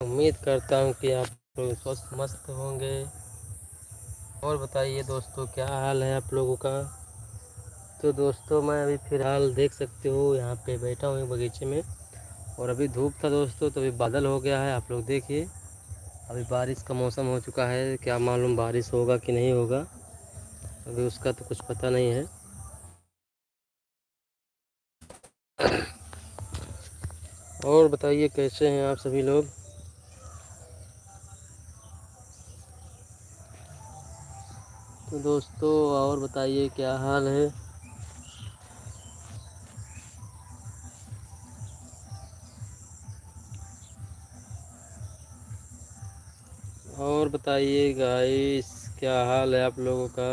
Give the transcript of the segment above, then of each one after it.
उम्मीद करता हूँ कि आप लोग स्वस्थ मस्त होंगे। और बताइए दोस्तों, क्या हाल है आप लोगों का। तो दोस्तों, मैं अभी फ़िलहाल देख सकते हो यहाँ पे बैठा हूँ बगीचे में, और अभी धूप था दोस्तों, तो अभी बादल हो गया है। आप लोग देखिए, अभी बारिश का मौसम हो चुका है। क्या मालूम बारिश होगा कि नहीं होगा, अभी उसका तो कुछ पता नहीं है। और बताइए, कैसे हैं आप सभी लोग। तो दोस्तों, और बताइए क्या हाल है। और बताइए गाइस, क्या हाल है आप लोगों का।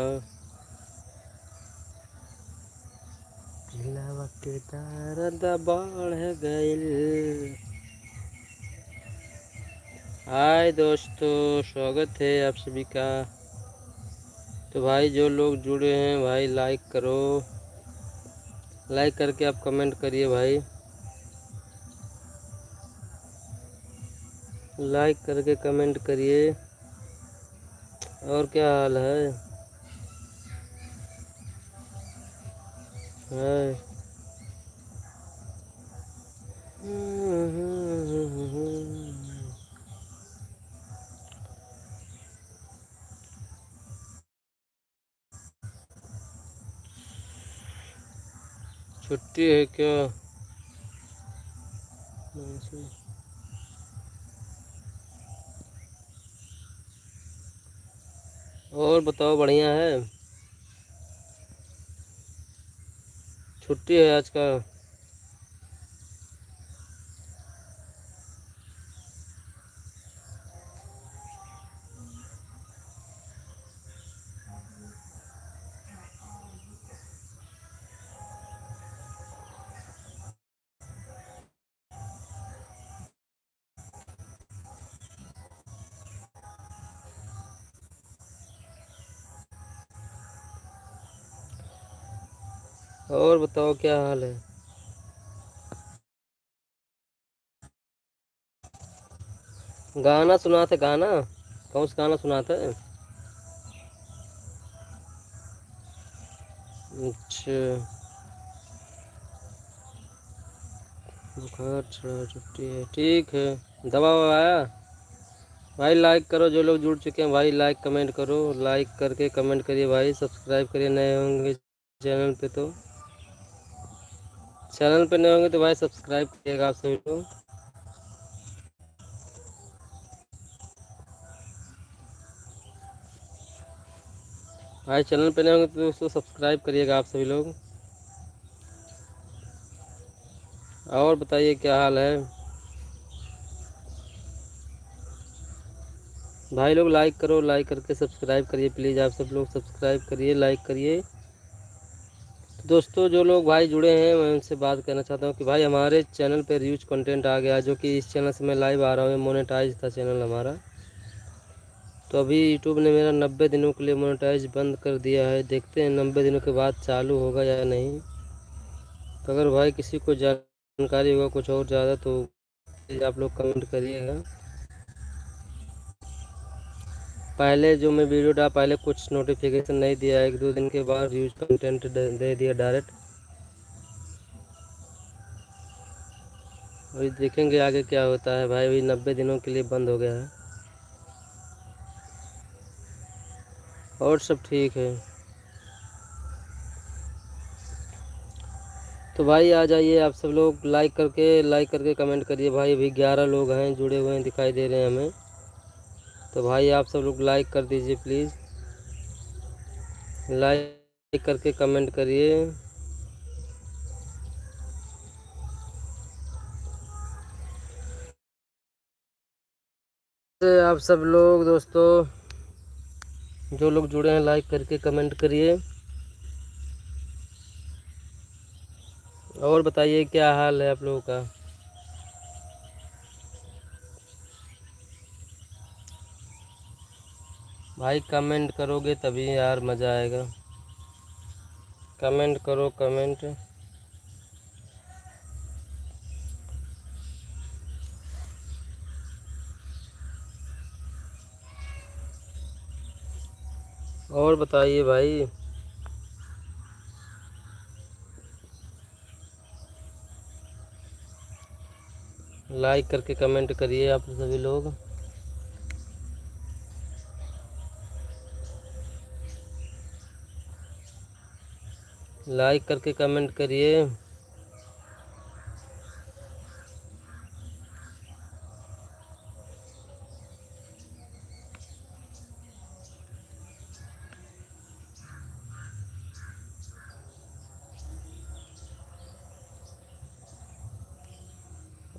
दिलवा के दर्द बढ़ गइल। हाय दोस्तों, स्वागत है आप सभी का। तो भाई, जो लोग जुड़े हैं भाई, लाइक करो। लाइक करके आप कमेंट करिए भाई। लाइक करके कमेंट करिए। और क्या हाल है। छुट्टी है क्या। और बताओ, बढ़िया है। छुट्टी है आज का। और बताओ क्या हाल है। गाना सुनाते, गाना कौन सा गाना सुनाता है। अच्छा, बुखार चढ़ा, छुट्टी है, ठीक है। दवा ववा आया। भाई लाइक करो, जो लोग जुड़ चुके हैं भाई, लाइक कमेंट करो। लाइक करके कमेंट करिए भाई, सब्सक्राइब करिए नए होंगे चैनल पे। तो चैनल पे नए होंगे तो भाई सब्सक्राइब करिएगा आप सभी लोग। भाई चैनल पे नए होंगे तो उसको सब्सक्राइब करिएगा आप सभी लोग। और बताइए क्या हाल है। भाई लोग लाइक करो, लाइक करके सब्सक्राइब करिए प्लीज़। आप सब लोग सब्सक्राइब करिए, लाइक करिए। तो दोस्तों, जो लोग भाई जुड़े हैं, मैं उनसे बात करना चाहता हूँ कि भाई हमारे चैनल पे रीच कंटेंट आ गया, जो कि इस चैनल से मैं लाइव आ रहा हूँ। मोनेटाइज था चैनल हमारा, तो अभी यूट्यूब ने मेरा 90 दिनों के लिए मोनेटाइज बंद कर दिया है। देखते हैं 90 दिनों के बाद चालू होगा या नहीं। तो अगर भाई किसी को जानकारी होगा कुछ और ज़्यादा, तो प्लीज़ आप लोग कमेंट करिएगा। पहले जो मैं वीडियो डाला, पहले कुछ नोटिफिकेशन नहीं दिया, 1-2 दिन के बाद यूज कंटेंट दे दिया डायरेक्ट। अभी देखेंगे आगे क्या होता है भाई। अभी 90 दिनों के लिए बंद हो गया है। और सब ठीक है। तो भाई आ जाइए आप सब लोग, लाइक करके कमेंट करिए भाई। अभी 11 लोग हैं जुड़े हुए हैं, दिखाई दे रहे हैं हमें। तो भाई आप सब लोग लाइक कर दीजिए प्लीज़। लाइक करके कमेंट करिए। आप सब लोग दोस्तों, जो लोग जुड़े हैं, लाइक करके कमेंट करिए। और बताइए क्या हाल है आप लोगों का। भाई कमेंट करोगे तभी यार मज़ा आएगा। कमेंट करो, कमेंट। और बताइए भाई। लाइक करके कमेंट करिए आप सभी लोग। लाइक करके कमेंट करिए।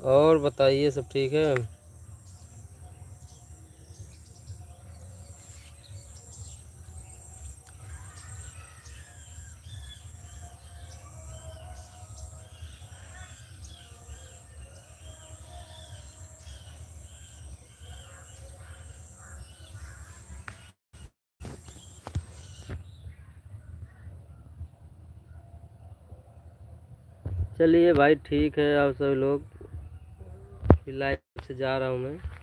और बताइए सब ठीक है। चलिए भाई ठीक है। आप सभी लोग, लाइव से जा रहा हूँ मैं।